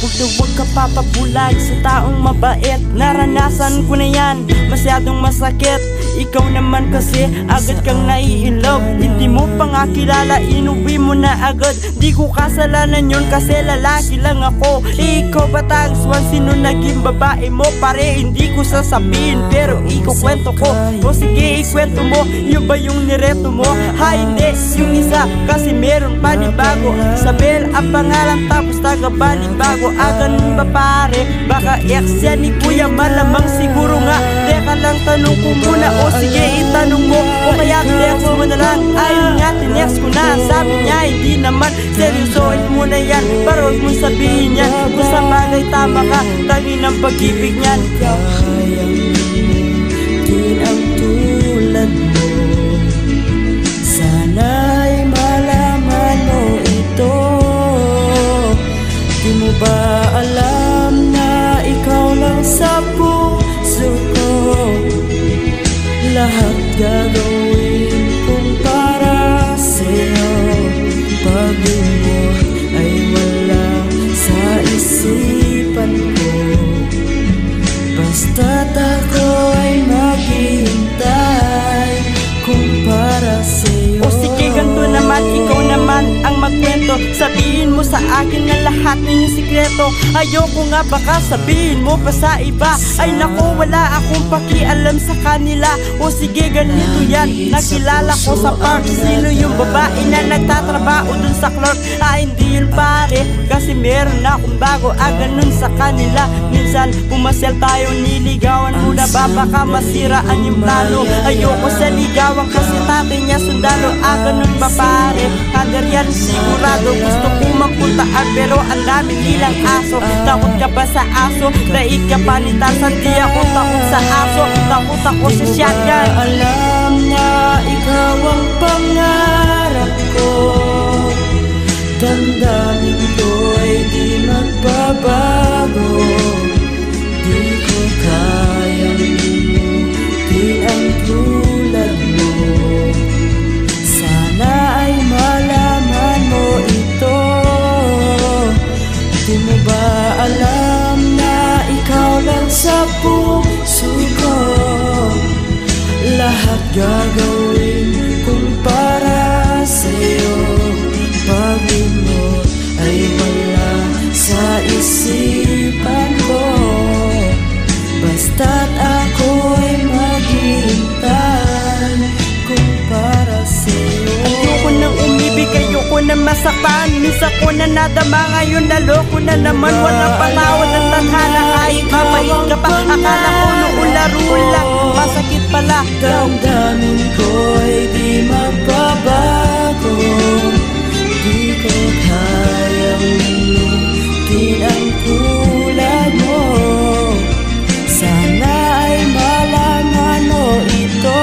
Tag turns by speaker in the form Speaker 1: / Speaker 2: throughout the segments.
Speaker 1: Huwag ka papabulag sa taong mabait. Naranasan ko na yan, masyadong masakit. Ikaw naman kasi agad kang nai-inlove. Hindi mo pa nga kilala, inuwi mo na agad. Di ko kasalanan yun kasi lalaki lang ako. Ikaw ba tags one? Sino naging babae mo? Pare hindi ko sasabihin pero ikukwento ko. O sige ikwento mo, yun ba yung nireto mo? Ha hindi, yung isa kasi meron panibago. Sabel ang pangalan tapos taga balibago. Ganun ba pare? Baka ex yan ni kuya, malamang siguro nga. Teka lang tanong ko muna, o sige itanong mo. O kaya text mo na lang. Ayun nga tinext ko na, sabi niya hindi naman. Seryosoin mo na yan, pero huwag mong sabihin yan. Kung sa bagay tama ka, tangi ng pag-ibig niyan.
Speaker 2: Kayang din ang tulad mo. Sana'y malaman mo ito. Di mo ba alam na ikaw lang sa puso ko? Lahat gagawin kong para sa'yo. Pag-ibig ay wala sa isipan ko. Basta't ako ay maghihintay kung para sa'yo.
Speaker 1: O sige ganito naman, ikaw naman ang magkwento. Sabihin mo sa akin na lahat ng iyong sikreto. Ayoko nga baka sabihin mo pa sa iba. Ay naku, wala akong pakialam sa kanila. O sige ganito yan, nakilala ko sa park. Sino yung babae na nagtatrabaho dun sa clerk? Hindi yun pare, kasi meron akong bago. Ganun sa kanila. Minsan pumasyal tayo, niligawan mo na ba? Baka masiraan yung plano. Ayoko sa ligawan kasi tatay niya sundalo. Ganun ba pare? Under yan sigurado. Gusto ko magpuntaan pero ang dami nilang aso. Takot ka ba sa aso? Daig ka panitasan. Di ako takot sa aso, takot ako sa shotgun.
Speaker 2: Alam na ikaw ang pangarap ko. Damdamin ko'y di magbabago. Di ko kayang limutin ang tulad mo. Sana ay malaman mo ito. Di mo ba alam na ikaw lang sa puso ko? Lahat gagawin kung para sa'yo. Pag-ibig ay wala sa isipan ko. Basta't ako ay maghihintay kung para sa'yo.
Speaker 1: Ayoko nang umibig, ayoko nang masaktan. Minsan ko na nadama, ngayon naloko na naman. Walang patawad ng tadhana, kahit mapait ka pa. Akala ko noong laro lang, masakit pala.
Speaker 2: Damdamin ko'y di magbabago. Di ko kayang limutin ang tulad mo. Sana ay malaman mo ito.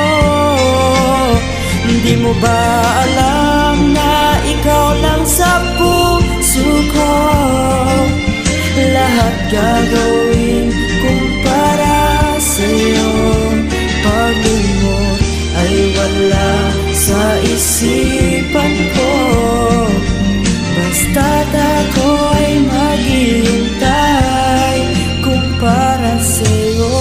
Speaker 2: Di mo ba alam na ikaw lang sa puso ko? Lahat gagawin kung para sa'yo. Pag-ibig ay wala sa isipan ko. Basta't ako ay maghihintay kung para sa'yo.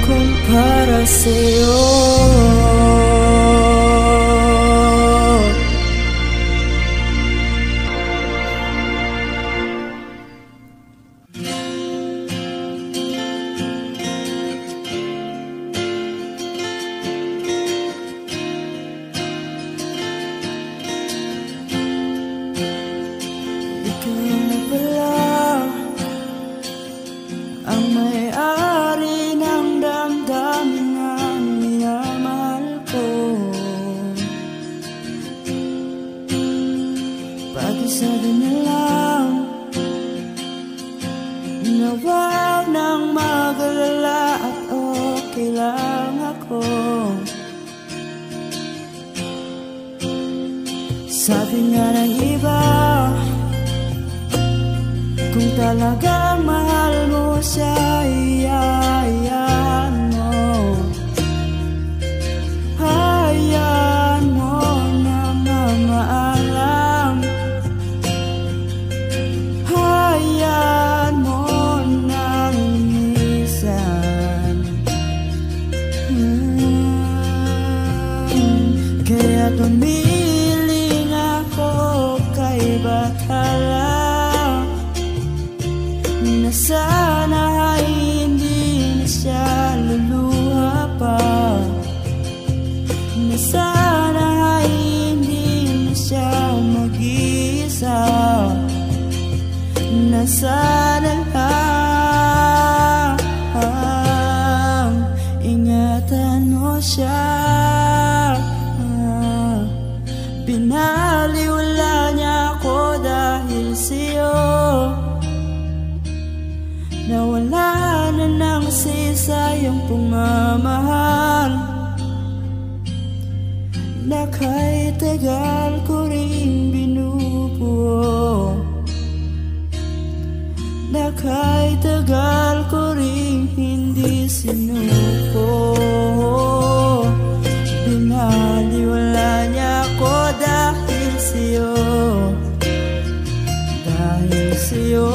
Speaker 2: Kung para sa'yo. Ang may-ari ng damdamin na minamahal ko. Pag-isa din na lang na wag nang mag-alala at okay lang ako. Sabi nga ng iba, kung talagang mahal mo siya, iyan mo. Ingatan mo siya. Pinaliwala niya ako dahil sa'yo. Nawala na ng sisayang pagmamahal na kahit tagal ko rin binubuo, na kahit tagal ko rin hindi sinuko. Pinaliwala niya ako dahil sa'yo, dahil sa'yo.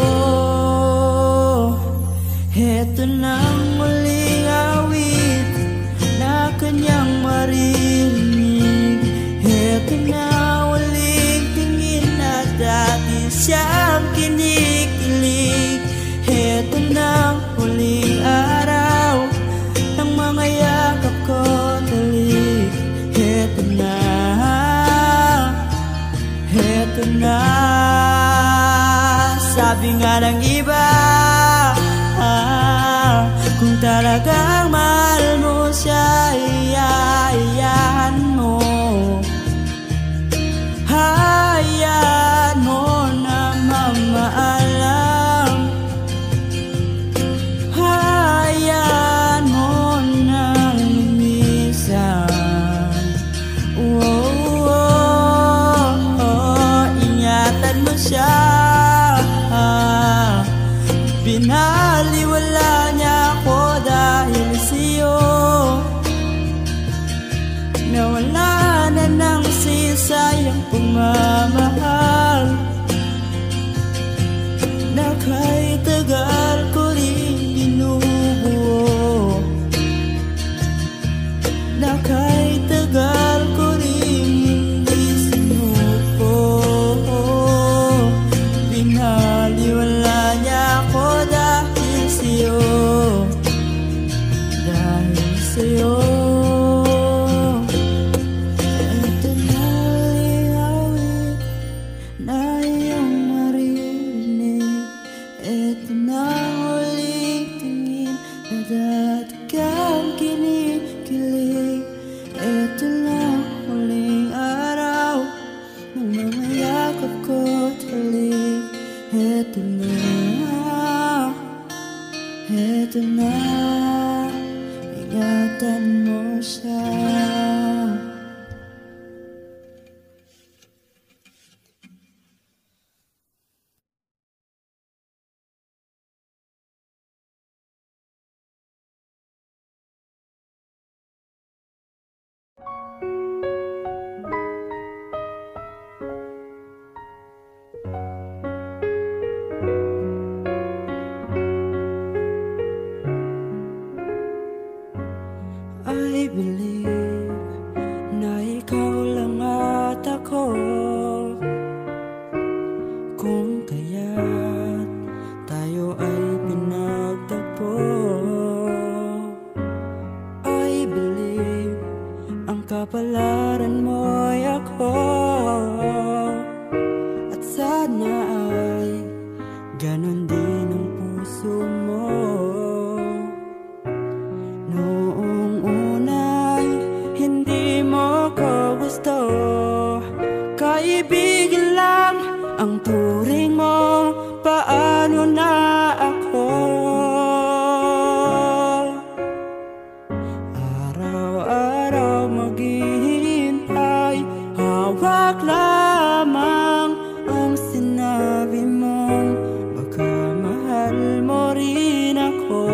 Speaker 2: Heto nang muling awit na kanyang marinig. Heto na uling tingin na dati siyang kinikilig. Heto na huling araw ng mga yakap ko talik. Heto na, heto na. Sabi nga ng iba, kung talagang mahal mo siya, iayahan mo. Hayaan mo na mamaalam. Hayaan mo na lumisan. Ingatan mo siya. Pinaliwala niya ako dahil sa'yo. Nawala na ng sisayang pagmamahal na kahit tagal ko rin binubuo, na kahit tagal ko rin hindi sinuko. Pinaliwala niya ako dahil sa'yo, dahil sa'yo. Ito na uling awit na iyong marinig. Ito na uling tingin na dati kang kinikilig. Ito na uling araw ng mga yakap ko talik. Heto na, heto na, ingatan mo siya. I believe na ikaw lang at ako, kung kaya't tayo ay pinagtagpo. I believe ang kapalaran mo'y ako, at sana ay ganon din ang puso mo. Noong una'y hindi mo ko gusto, kaibigan lang ang turing mo. Paano na ako? Araw-araw maghihintay, hawak lamang ang sinabi mong baka mahal mo rin ako.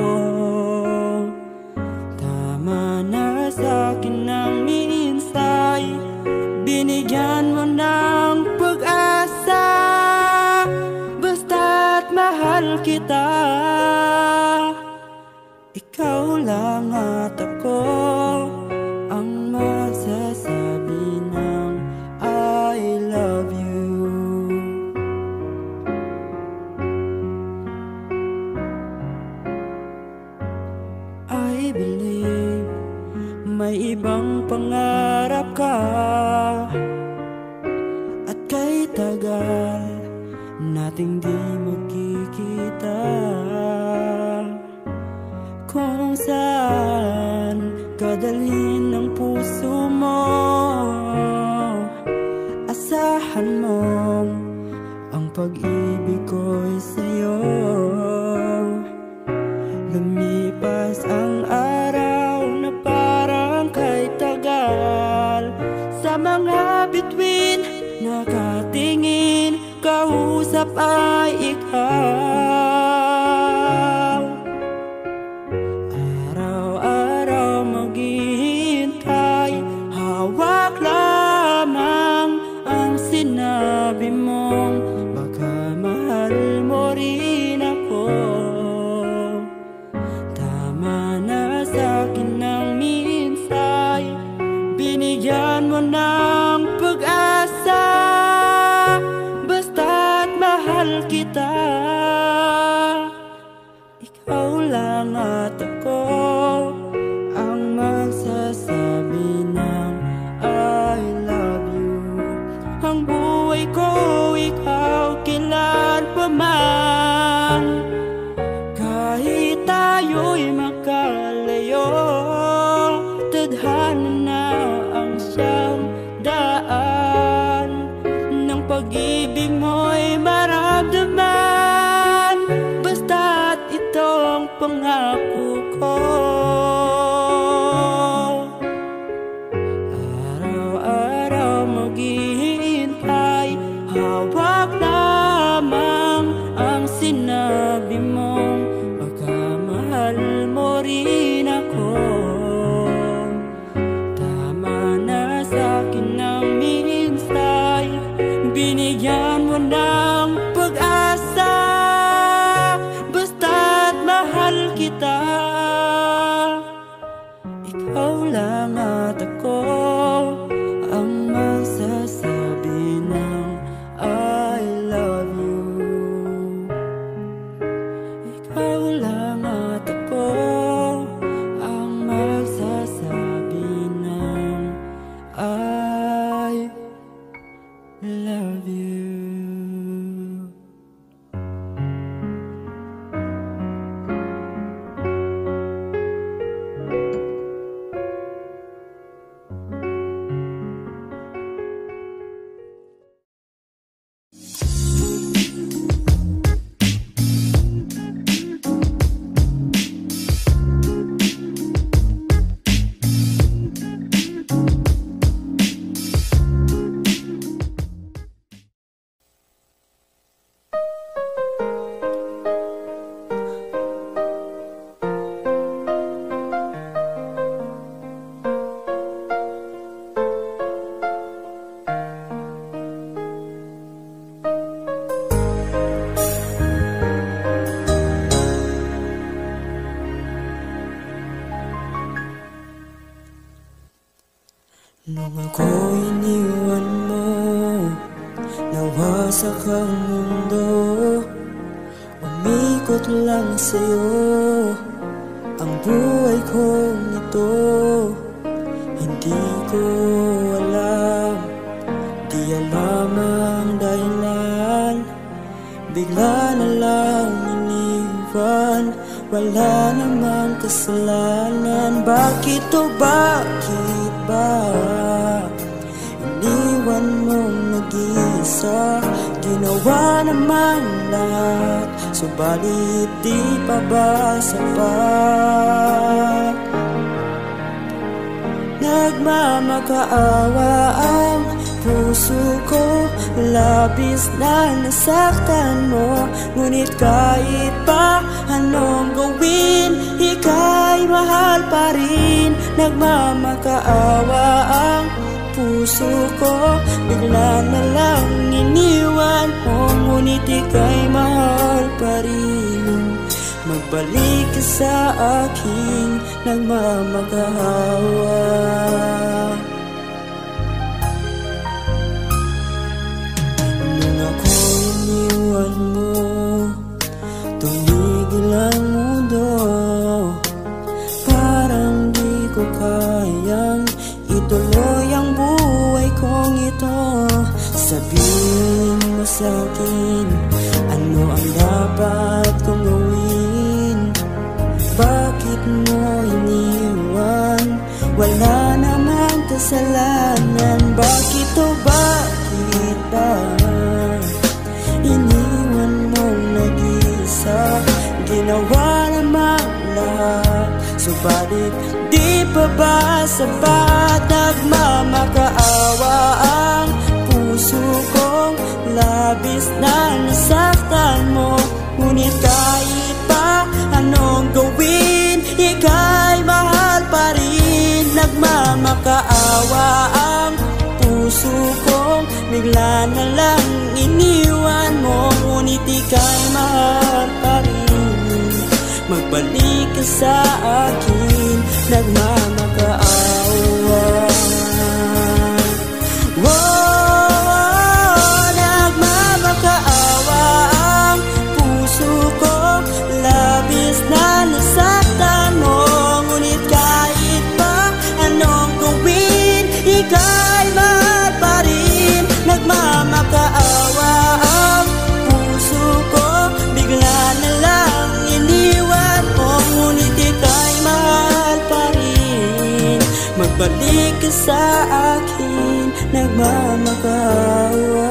Speaker 2: Tama na sa'kin ang minsay, binigyan mo ng pag-asa. Basta't mahal kita, ikaw lang at ako ang magsasabi ng I love you. I believe may ibang pangarap ka, at kay tagal nating di magkikita, kung saan pagkadalhin ng puso mo. Asahan mong ang pag-ibig ko'y sa'yo. Lumipas ang araw na parang kay tagal. Sa mga bituin nakatingin, kausap ay ikaw. Araw-araw maghihintay, hawak lamang ang sinabi mong baka mahal mo rin ako. Tama na sa'kin ng minsay, binigyan mo ng pag-asa. Basta't mahal kita, ikaw lang at ako ang magsasabi ng I love you. Ang buhay ko ikaw kailan pa man, kahit tayo'y magkalayo. Tadhana na ang siyang daan ng pag-ibig mo'y maramdaman. Basta't itong pangako ko. Araw-araw maghihintay, hawak lamang ang sinabi mong baka mahal mo rin ako. Tama na sa'kin ng minsay, binigyan mo ng pag-asa. Basta't mahal kita, ikaw lang at ako ang magsasabi ng I love you. Ikaw lang at ako ang magsasabi ng I love you. Nung ako'y iniwan mo, nawasak ang mundo. Umikot lang sa'yo ang buhay kong ito. Hindi ko alam, di alam ang dahilan. Bigla na lang iniwan, wala namang kasalanan. Bakit o bakit ba iniwan mong nag-iisa? Ginawa naman lahat, subalit di pa ba sapat? Nagmamakaawa ang puso ko, labis na nasaktan mo. Ngunit kahit pa anong gawin, ika'y mahal pa rin. Nagmamakaawa ang puso ko, bigla na lang iniwan mo. Ngunit ika'y mahal pa rin. Magbalik ka sa akin, nagmamakaawa. Nung ako'y iniwan mo, tumigil ang mundo. Parang di ko kayang ituloy ang buhay kong ito. Sabihin mo sa'kin, ano ang dapat kong gawin? Bakit mo iniwan wala naman kasalanan. Bakit o bakit ba iniwan mong nag-isa? Ginawa naman lahat, subalit di pa ba sapat? Nagmamakaawa ang puso kong labis na nasaktan mo. Ngunit kahit pa anong gawin, ika'y mahal pa rin. Nagmamakaawa ang puso kong bigla na lang iniwan mo. Ngunit ika'y mahal pa rin. Magbalik ka sa akin, nagmamakaawa. Nagmamakaawa ang puso ko, labis na nasaktan mo. Ngunit kahit pa anong gawin, ika'y mahal pa rin. Nagmamakaawa ang puso ko, bigla na lang iniwan mo. Ngunit ika'y mahal pa rin. Magbalik ka sa akin, nagmamakaawa.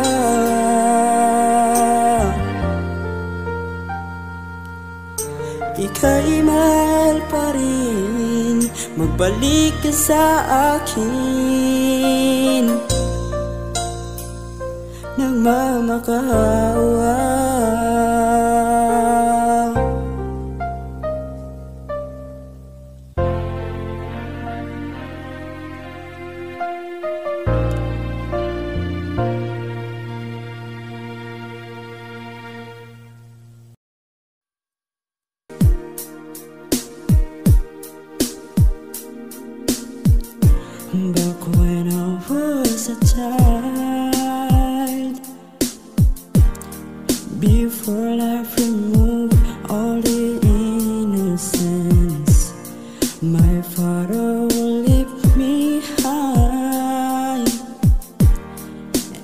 Speaker 2: Ika'y mahal pa rin. Magbalik ka sa akin, nagmamakaawa. Back when I was a child, before life removed all the innocence, my father would lift me high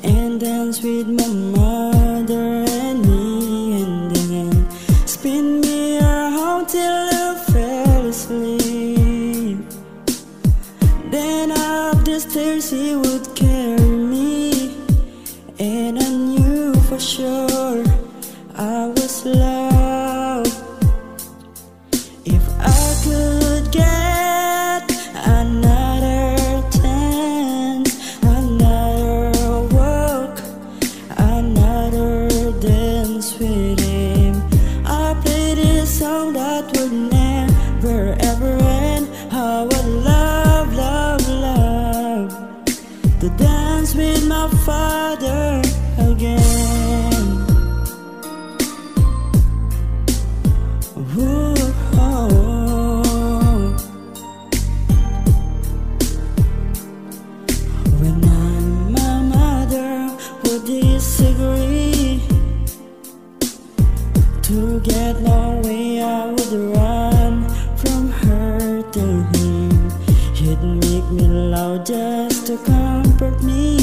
Speaker 2: and dance with my mother and me, and then spin me around till I fell asleep. Then up the stairs he would carry me, and I knew for sure I was loved. If I could get another chance, another walk, another dance with him, I play this song that would never ever end. How I love, love, love to dance with my father again. Ooh, oh, oh. When my mother would disagree, to get my way I would run from her to him. He'd make me loud just to comfort me,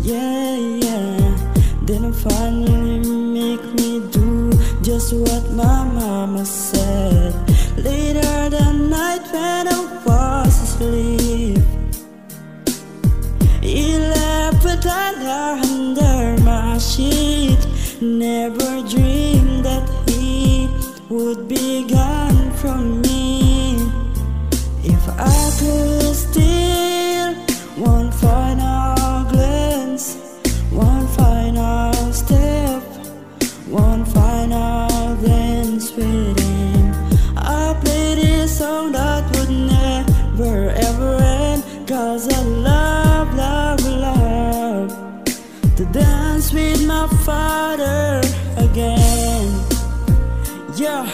Speaker 2: yeah, yeah. Then I finally make me do just what my mama said. Later that night when I was asleep, he left a dollar under my sheet. Never dreamed that he would be gone from me. If I could steal one final glance, one final step, one final dance with him, I play this song that would never ever end. 'Cause I love, love, love to dance with my father again. Yeah.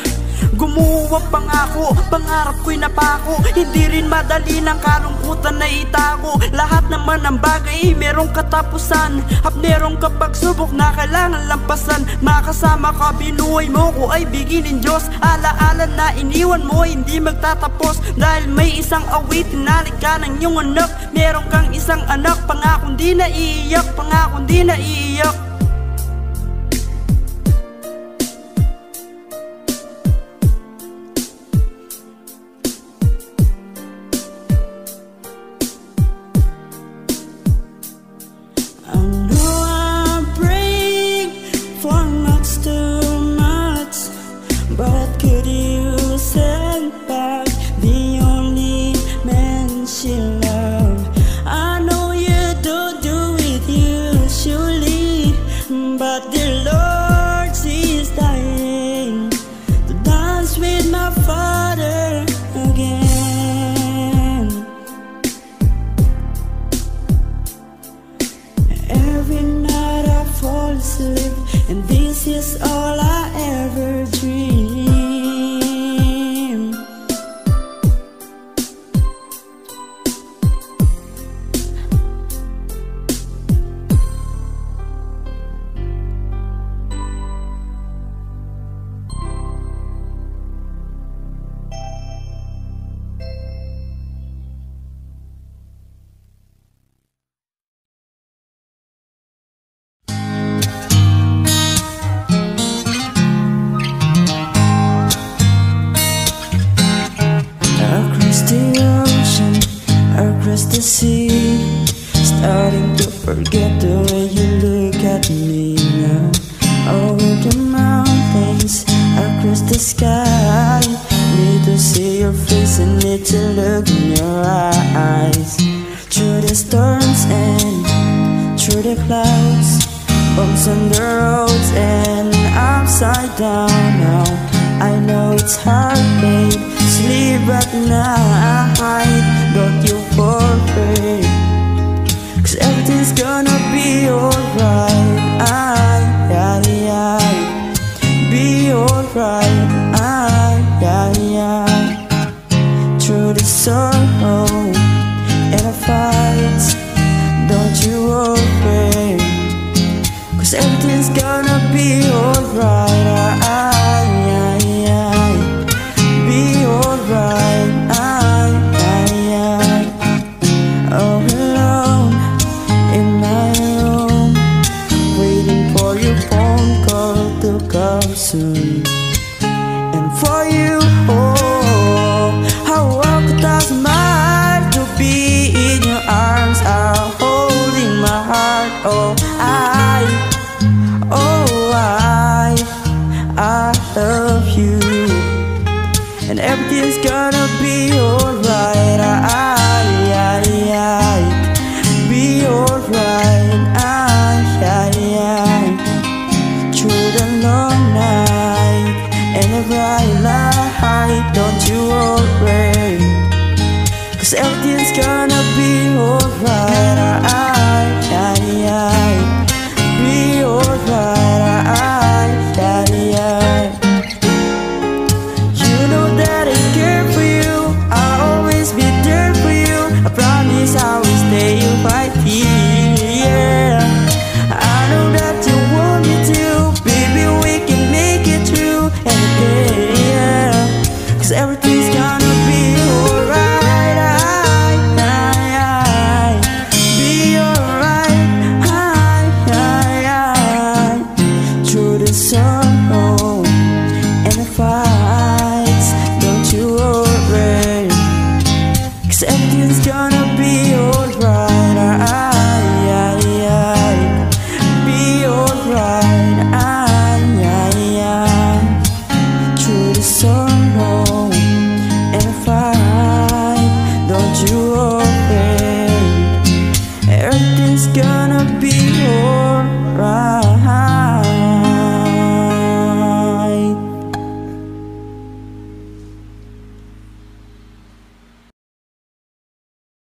Speaker 2: Gumuwang pangako, pangarap ko'y napako. Hindi rin madali ng kalungkutan na itago. Lahat naman ng bagay merong katapusan, at merong kapagsubok na kailangan lampasan. Makasama ka, binuhay mo ko ay biginin Diyos. Alaala na iniwan mo hindi magtatapos, dahil may isang awit, tinalik ka ng iyong anak. Meron kang isang anak, pangakong di na iiyak, pangakong di na iiyak. this is all I ever dreamed. Across the ocean, across the sea, starting to forget the way you look at me now. Over the mountains, across the sky, need to see your face and need to look in your eyes. Through the storms and through the clouds, bumps on the roads and upside down now. I know it's hard, babe, sleep at night, don't you worry, 'cause everything's gonna be alright. Be alright. Through the sorrow and the fights, don't you worry, 'cause everything's gonna be alright. Be alright. All alone in my room, waiting for your phone call to come soon. And for you, oh, I walk 1,000 miles to be in your arms, holding my heart. Oh, I love you, and everything's gonna be alright. Be alright. Through the long night and the bright light, don't you worry, 'cause everything's gonna be alright. Be alright. You know that I care for you, I'll always be there for you. I promise I will stay right here. I know that you want me to, baby, we can make it through any day, 'cause everything's gonna be alright. Be alright. Through the sorrow and the fights, don't you worry, 'cause everything's gonna be alright.